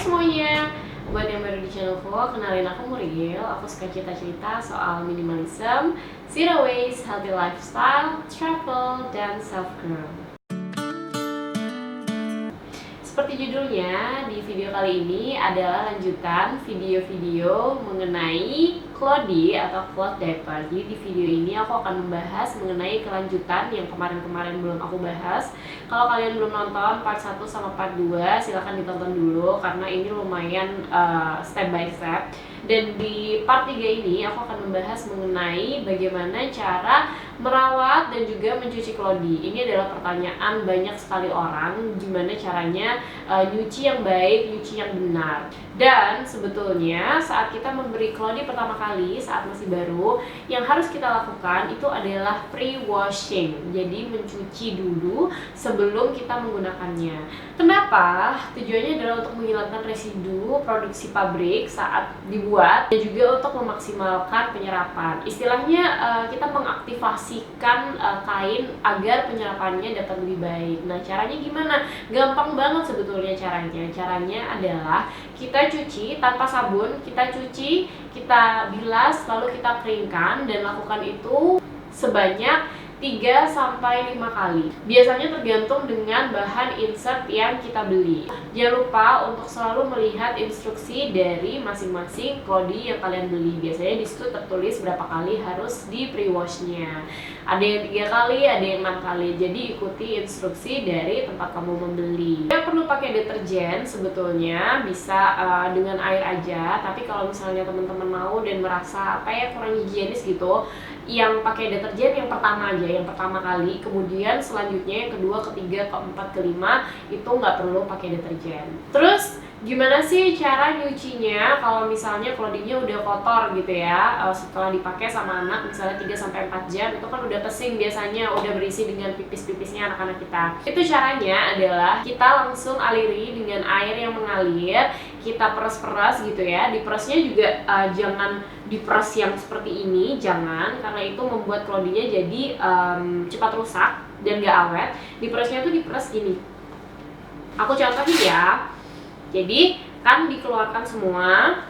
semuanya, buat yang baru di channelku, kenalin aku Muriel. Aku suka cerita-cerita soal minimalism, zero waste, healthy lifestyle, travel, dan self-growth. Seperti judulnya, di video kali ini adalah lanjutan video-video mengenai Clody atau cloth diaper. Jadi di video ini aku akan membahas mengenai kelanjutan yang kemarin-kemarin belum aku bahas. Kalau kalian belum nonton part 1 sama part 2, silahkan ditonton dulu karena ini lumayan step by step. Dan di part 3 ini aku akan membahas mengenai bagaimana cara merawat dan juga mencuci Clody. Ini adalah pertanyaan banyak sekali orang, gimana caranya nyuci yang baik, nyuci yang benar. Dan sebetulnya saat kita memberi Clody pertama kali, saat masih baru, yang harus kita lakukan itu adalah pre-washing. Jadi mencuci dulu sebelum kita menggunakannya. Kenapa? Tujuannya adalah untuk menghilangkan residu produksi pabrik saat dibuat dan juga untuk memaksimalkan penyerapan. Istilahnya kita mengaktifasikan kain agar penyerapannya dapat lebih baik. Nah, caranya gimana? Gampang banget sebetulnya caranya. Caranya adalah kita cuci tanpa sabun, kita cuci, kita bilas, lalu kita keringkan dan lakukan itu sebanyak 3-5 kali. Biasanya tergantung dengan bahan insert yang kita beli. Jangan lupa untuk selalu melihat instruksi dari masing-masing Clody yang kalian beli. Biasanya di situ tertulis berapa kali harus di pre-washnya. Ada yang 3 kali, ada yang 6 kali. Jadi ikuti instruksi dari tempat kamu membeli. Yang perlu pakai deterjen sebetulnya bisa dengan air aja. Tapi kalau misalnya teman-teman mau dan merasa kurang higienis gitu, yang pakai deterjen yang pertama aja, yang pertama kali. Kemudian selanjutnya yang kedua, ketiga, keempat, kelima itu nggak perlu pakai deterjen. Terus gimana sih cara nyucinya kalau misalnya Clody-nya udah kotor gitu ya, setelah dipakai sama anak misalnya 3-4 jam, itu kan udah pesing biasanya, udah berisi dengan pipis-pipisnya anak-anak kita. Itu caranya adalah kita langsung aliri dengan air yang mengalir, kita peras-peras gitu ya. Diperasnya juga jangan diperas yang seperti ini, jangan, karena itu membuat Clody-nya jadi cepat rusak dan gak awet. Diperasnya tuh diperas gini, aku contohin ya. Jadi kan dikeluarkan semua,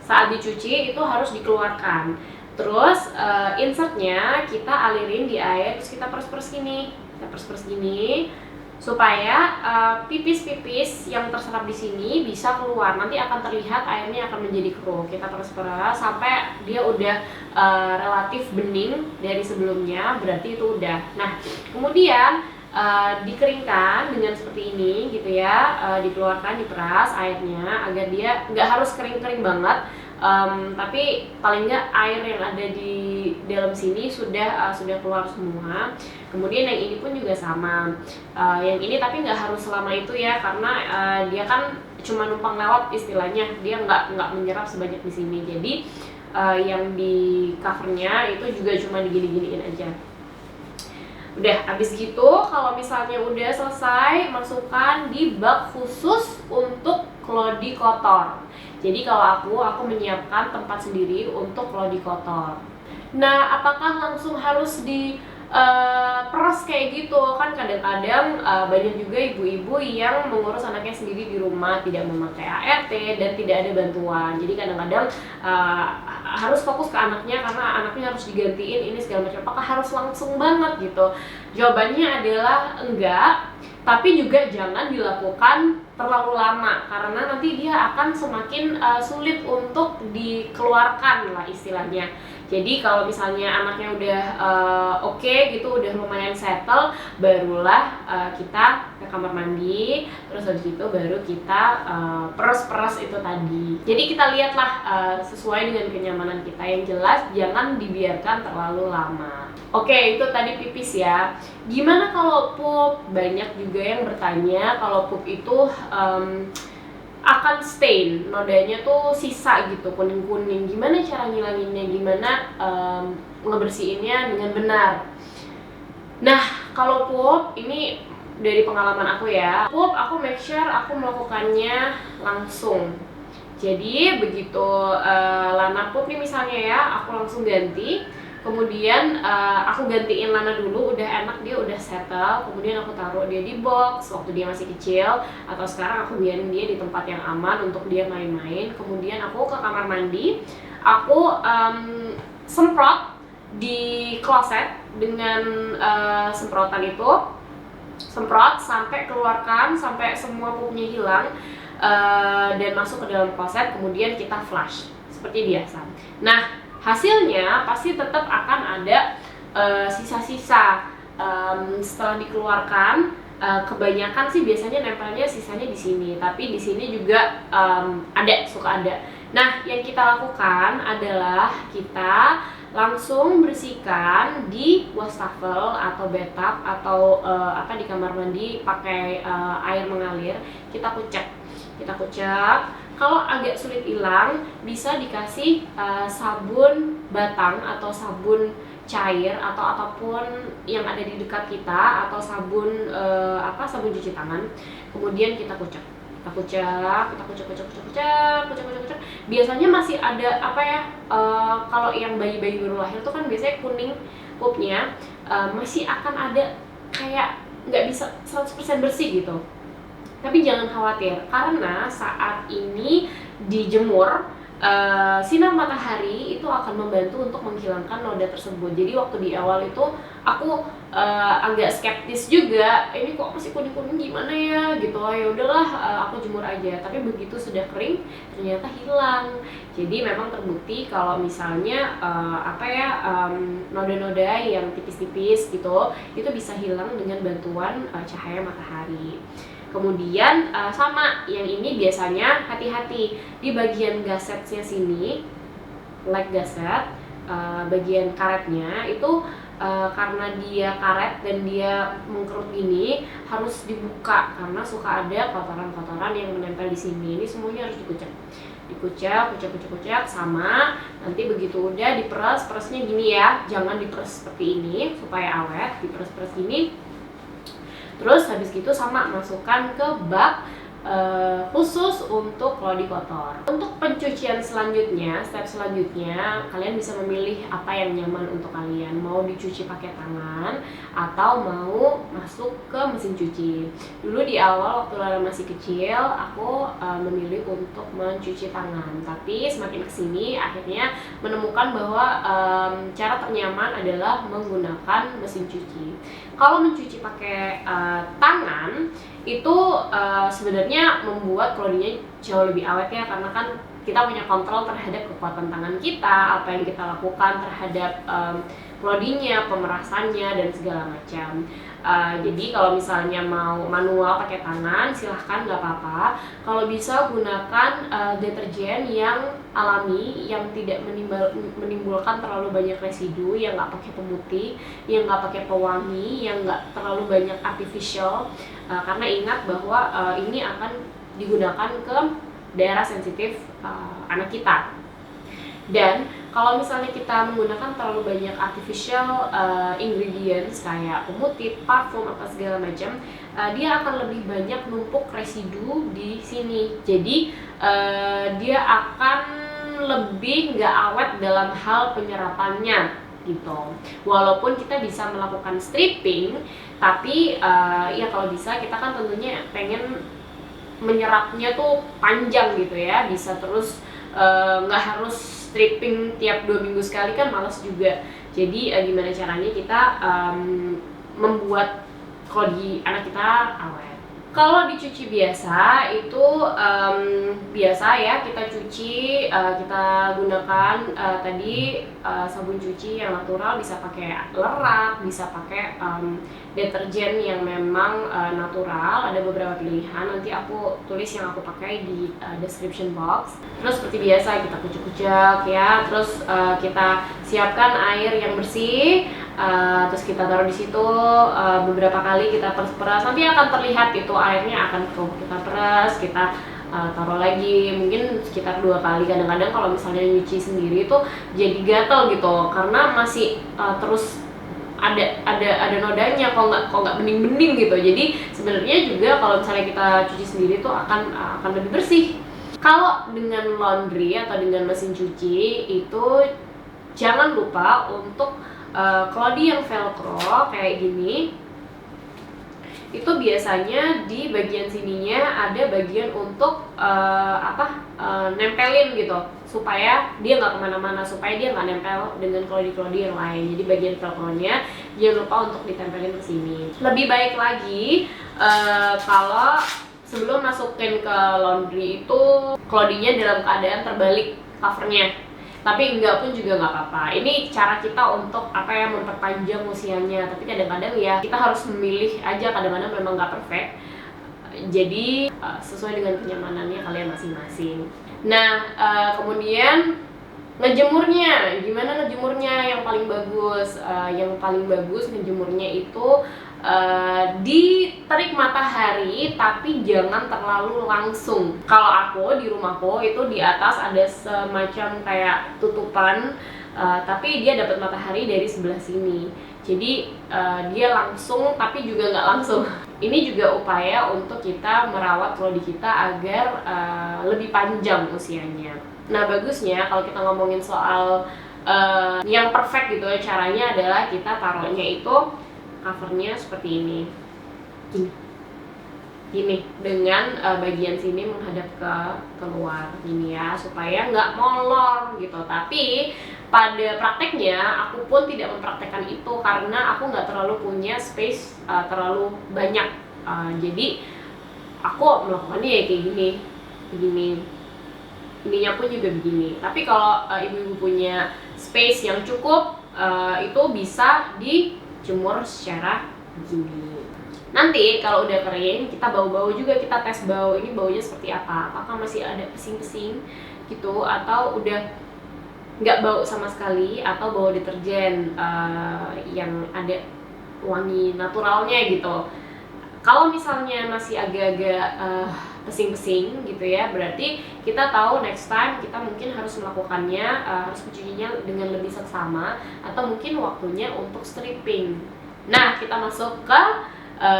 saat dicuci itu harus dikeluarkan. Terus insertnya kita alirin di air, terus kita peras-peras gini, supaya pipis-pipis yang terserap di sini bisa keluar. Nanti akan terlihat airnya akan menjadi keruh. Kita peras-peras sampai dia udah relatif bening dari sebelumnya, berarti itu udah. Nah, kemudian dikeringkan dengan seperti ini gitu ya, dikeluarkan, diperas airnya agar dia nggak harus kering-kering banget, tapi paling nggak air yang ada di dalam sini sudah keluar semua. Kemudian yang ini pun juga sama, yang ini tapi nggak harus selama itu ya, karena dia kan cuma numpang lewat istilahnya, dia nggak menyerap sebanyak di sini. Jadi yang di covernya itu juga cuma digini-giniin aja. Udah, habis gitu kalau misalnya udah selesai, masukkan di bak khusus untuk Clody kotor. Jadi kalau aku menyiapkan tempat sendiri untuk Clody kotor. Nah, apakah langsung harus di peras kayak gitu? Kan kadang-kadang banyak juga ibu-ibu yang mengurus anaknya sendiri di rumah, tidak memakai ART dan tidak ada bantuan. Jadi kadang-kadang harus fokus ke anaknya karena anaknya harus digantiin ini segala macam. Apakah harus langsung banget gitu? Jawabannya adalah enggak, tapi juga jangan dilakukan terlalu lama karena nanti dia akan semakin sulit untuk dikeluarkan lah istilahnya. Jadi kalau misalnya anaknya udah oke gitu, udah lumayan settle, barulah kita ke kamar mandi, terus habis itu baru kita peras-peras itu tadi. Jadi kita lihatlah sesuai dengan kenyamanan kita. Yang jelas jangan dibiarkan terlalu lama. Oke, itu tadi pipis ya. Gimana kalau pup? Banyak juga yang bertanya kalau pup itu akan stain, nodanya tuh sisa gitu, kuning-kuning. Gimana cara ngilanginnya? Gimana ngebersihinnya dengan benar? Nah, kalau pup ini dari pengalaman aku ya, pup aku make sure aku melakukannya langsung. Jadi begitu lana pup nih misalnya ya, aku langsung ganti. Kemudian aku gantiin Lana dulu, udah enak, dia udah settle. Kemudian aku taruh dia di box waktu dia masih kecil, atau sekarang aku biarin dia di tempat yang aman untuk dia main-main. Kemudian aku ke kamar mandi, aku semprot di kloset dengan semprotan itu, semprot sampai keluarkan, sampai semua pupnya hilang, dan masuk ke dalam kloset. Kemudian kita flush seperti biasa. Nah, hasilnya pasti tetap akan ada sisa-sisa setelah dikeluarkan. Kebanyakan sih biasanya nempelnya sisanya di sini, tapi di sini juga suka ada. Nah, yang kita lakukan adalah kita langsung bersihkan di wastafel atau bathtub atau di kamar mandi pakai air mengalir. Kita kucek. Kalau agak sulit hilang, bisa dikasih sabun batang atau sabun cair atau apapun yang ada di dekat kita, atau sabun sabun cuci tangan. Kemudian kita kucek. Biasanya masih ada kalau yang bayi-bayi baru lahir tuh kan biasanya kuning pupnya, masih akan ada kayak nggak bisa 100% bersih gitu. Tapi jangan khawatir, karena saat ini dijemur, sinar matahari itu akan membantu untuk menghilangkan noda tersebut. Jadi waktu di awal itu aku agak skeptis juga, ini kok masih kuning-kuning gimana ya gitu. Ya udahlah, aku jemur aja. Tapi begitu sudah kering ternyata hilang. Jadi memang terbukti kalau misalnya noda-noda yang tipis-tipis gitu itu bisa hilang dengan bantuan cahaya matahari. Kemudian sama yang ini biasanya hati-hati di bagian gasetnya sini, leg gaset, bagian karetnya itu karena dia karet dan dia mengkerut gini, harus dibuka karena suka ada kotoran-kotoran yang menempel di sini. Ini semuanya harus dikucek sama. Nanti begitu udah diperes, peresnya gini ya, jangan diperes seperti ini supaya awet, diperes-peres gini. Terus habis gitu sama masukkan ke bak khusus untuk lodi kotor. Untuk pencucian selanjutnya, step selanjutnya, kalian bisa memilih apa yang nyaman untuk kalian. Mau dicuci pakai tangan atau mau masuk ke mesin cuci. Dulu di awal waktu Lara masih kecil, aku memilih untuk mencuci tangan. Tapi semakin kesini akhirnya menemukan bahwa cara ternyaman adalah menggunakan mesin cuci. Kalau mencuci pakai tangan itu sebenarnya membuat klodinya jauh lebih awet ya, karena kan kita punya kontrol terhadap kekuatan tangan kita, apa yang kita lakukan terhadap klodinya, pemerasannya dan segala macam. Jadi kalau misalnya mau manual pakai tangan silahkan, nggak apa-apa. Kalau bisa gunakan deterjen yang alami, yang tidak menimbulkan terlalu banyak residu, yang nggak pakai pemutih, yang nggak pakai pewangi, yang nggak terlalu banyak artificial, karena ingat bahwa ini akan digunakan ke daerah sensitif anak kita. Dan kalau misalnya kita menggunakan terlalu banyak artificial ingredients kayak pemutih, parfum, apa segala macam, dia akan lebih banyak numpuk residu di sini. Jadi dia akan lebih nggak awet dalam hal penyerapannya gitu. Walaupun kita bisa melakukan stripping, tapi ya kalau bisa kita kan tentunya pengen menyerapnya tuh panjang gitu ya, bisa terus, nggak harus stripping tiap 2 minggu sekali kan malas juga. Jadi gimana caranya kita membuat klodi anak kita awet. Kalau dicuci biasa itu biasa ya, kita cuci, kita gunakan tadi sabun cuci yang natural, bisa pakai lerak, bisa pakai deterjen yang memang natural. Ada beberapa pilihan, nanti aku tulis yang aku pakai di description box. Terus seperti biasa kita kucek-kucek ya, terus kita siapkan air yang bersih. Terus kita taruh di situ beberapa kali, kita peras-peras, nanti akan terlihat itu airnya akan keruh. Kita peras, kita taruh lagi mungkin sekitar 2 kali. Kadang-kadang kalau misalnya nyuci sendiri itu jadi gatel gitu karena masih terus ada nodanya, kok nggak bening-bening gitu. Jadi sebenarnya juga kalau misalnya kita cuci sendiri tuh akan lebih bersih. Kalau dengan laundry atau dengan mesin cuci itu Jangan lupa untuk klodi yang velcro kayak gini, itu biasanya di bagian sininya ada bagian untuk nempelin gitu, supaya dia nggak kemana-mana, supaya dia nggak nempel dengan klodi-klodi yang lain. Jadi bagian velcro-nya jangan lupa untuk ditempelin ke sini. Lebih baik lagi kalau sebelum masukin ke laundry itu klodinya dalam keadaan terbalik covernya. Tapi enggak pun juga nggak apa-apa. Ini cara kita untuk memperpanjang usianya. Tapi kadang-kadang ya kita harus memilih aja, kadang-kadang memang nggak perfect. Jadi sesuai dengan kenyamanannya kalian masing-masing. Nah, kemudian ngejemurnya, gimana ngejemurnya yang paling bagus? Yang paling bagus ngejemurnya itu di terik matahari, tapi jangan terlalu langsung. Kalau aku di rumahku itu di atas ada semacam kayak tutupan, tapi dia dapat matahari dari sebelah sini. Jadi dia langsung tapi juga nggak langsung. Ini juga upaya untuk kita merawat klodi kita agar lebih panjang usianya. Nah, bagusnya kalau kita ngomongin soal yang perfect gitu, caranya adalah kita taruhnya itu covernya seperti ini, gini dengan bagian sini menghadap ke keluar gini ya, supaya nggak molor gitu. Tapi pada prakteknya aku pun tidak mempraktekkan itu karena aku nggak terlalu punya space terlalu banyak, jadi aku melakukannya ya kayak gini, ininya pun juga begini. Tapi kalau ibu-ibu punya space yang cukup, itu bisa dijemur secara begini. Nanti kalau udah kering, kita bau-bau juga, kita tes bau, ini baunya seperti apa, apakah masih ada pesing-pesing gitu, atau udah nggak bau sama sekali, atau bau deterjen yang ada wangi naturalnya gitu. Kalau misalnya masih agak-agak pesing-pesing gitu ya, berarti kita tahu next time kita mungkin harus melakukannya, harus mencucinya dengan lebih seksama, atau mungkin waktunya untuk stripping. Nah, kita masuk ke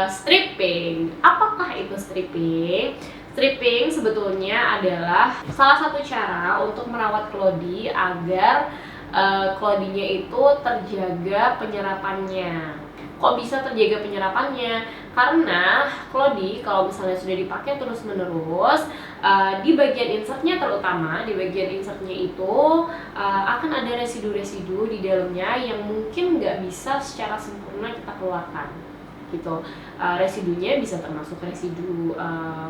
stripping. Apakah itu stripping? Stripping sebetulnya adalah salah satu cara untuk merawat klodi agar klodinya itu terjaga penyerapannya. Kok bisa terjaga penyerapannya? Karena klodi kalau misalnya sudah dipakai terus-menerus, di bagian insertnya, terutama di bagian insertnya itu akan ada residu-residu di dalamnya yang mungkin nggak bisa secara sempurna kita keluarkan gitu. Residunya bisa termasuk residu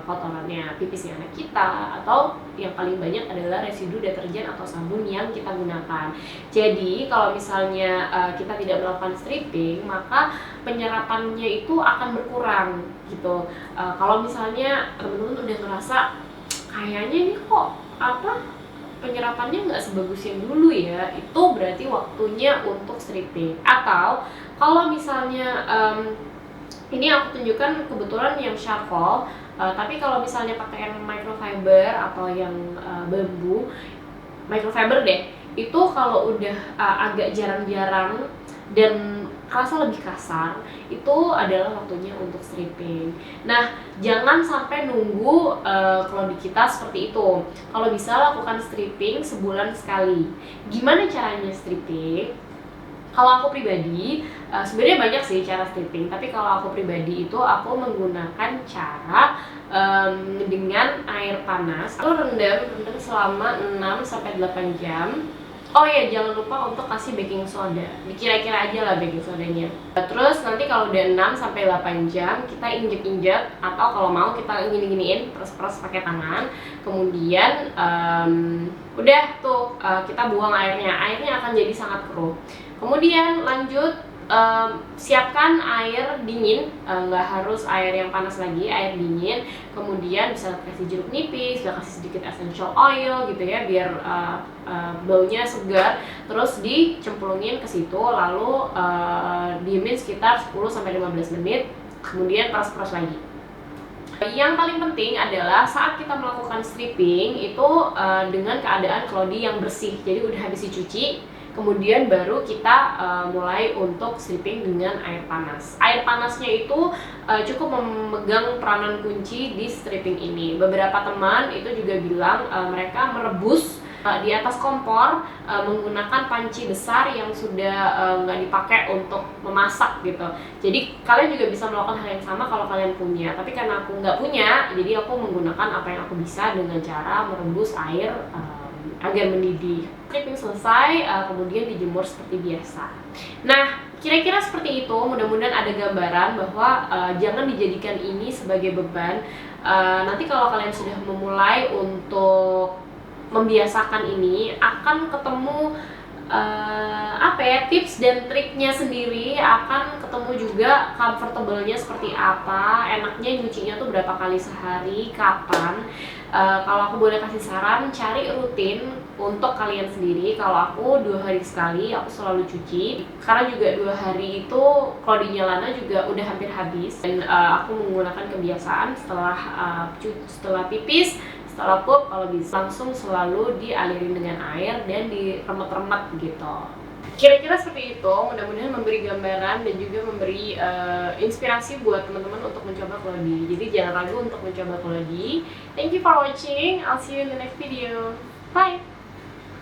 kotorannya pipisnya anak kita, atau yang paling banyak adalah residu deterjen atau sabun yang kita gunakan. Jadi kalau misalnya kita tidak melakukan stripping, maka penyerapannya itu akan berkurang gitu. Kalau misalnya teman-teman udah ngerasa kayaknya ini kok penyerapannya nggak sebagus yang dulu ya, itu berarti waktunya untuk stripping. Atau kalau misalnya ini aku tunjukkan kebetulan yang charcoal, tapi kalau misalnya pakai yang microfiber atau yang bambu, microfiber deh, itu kalau udah agak jarang-jarang dan rasa lebih kasar, itu adalah waktunya untuk stripping. Nah, jangan sampai nunggu klodi kita seperti itu. Kalau bisa lakukan stripping sebulan sekali. Gimana caranya stripping? Kalau aku pribadi, sebenarnya banyak sih cara stripping, tapi kalau aku pribadi itu aku menggunakan cara dengan air panas. Aku rendam selama 6-8 jam. Oh ya, jangan lupa untuk kasih baking soda. Dikira-kira aja lah baking sodanya. Terus nanti kalau udah 6-8 jam, kita injek-injek, atau kalau mau kita gini-giniin, peres-peres pakai tangan. Kemudian udah tuh kita buang airnya. Airnya akan jadi sangat keruh. Kemudian lanjut siapkan air dingin, nggak harus air yang panas lagi, air dingin. Kemudian bisa kasih jeruk nipis, bisa kasih sedikit essential oil gitu ya, biar baunya segar. Terus dicemplungin ke situ, lalu diemin sekitar 10-15 menit. Kemudian peras-peras lagi. Yang paling penting adalah saat kita melakukan stripping itu dengan keadaan klodi yang bersih. Jadi udah habis dicuci, Kemudian baru kita mulai untuk stripping dengan air panas. Air panasnya itu cukup memegang peranan kunci di stripping ini. Beberapa teman itu juga bilang mereka merebus di atas kompor menggunakan panci besar yang sudah nggak dipakai untuk memasak gitu. Jadi kalian juga bisa melakukan hal yang sama kalau kalian punya. Tapi karena aku nggak punya, jadi aku menggunakan apa yang aku bisa dengan cara merebus air agar mendidih. Stripping selesai, kemudian dijemur seperti biasa. Nah, kira-kira seperti itu. Mudah-mudahan ada gambaran bahwa jangan dijadikan ini sebagai beban. Nanti kalau kalian sudah memulai untuk membiasakan ini, akan ketemu tips dan triknya sendiri, akan ketemu juga comfortable-nya seperti apa, enaknya nyucinya tuh berapa kali sehari, kapan. Kalau aku boleh kasih saran, cari rutin untuk kalian sendiri. Kalau aku 2 hari sekali, aku selalu cuci. Karena juga 2 hari itu klodinya Lana juga udah hampir habis. Dan aku menggunakan kebiasaan setelah pipis, setelah pup, kalau bisa langsung selalu dialirin dengan air dan diremet-remet gitu. Kira-kira seperti itu. Mudah-mudahan memberi gambaran dan juga memberi inspirasi buat teman-teman untuk mencoba Claudie. Jadi jangan ragu untuk mencoba Claudie. Thank you for watching. I'll see you in the next video. Bye.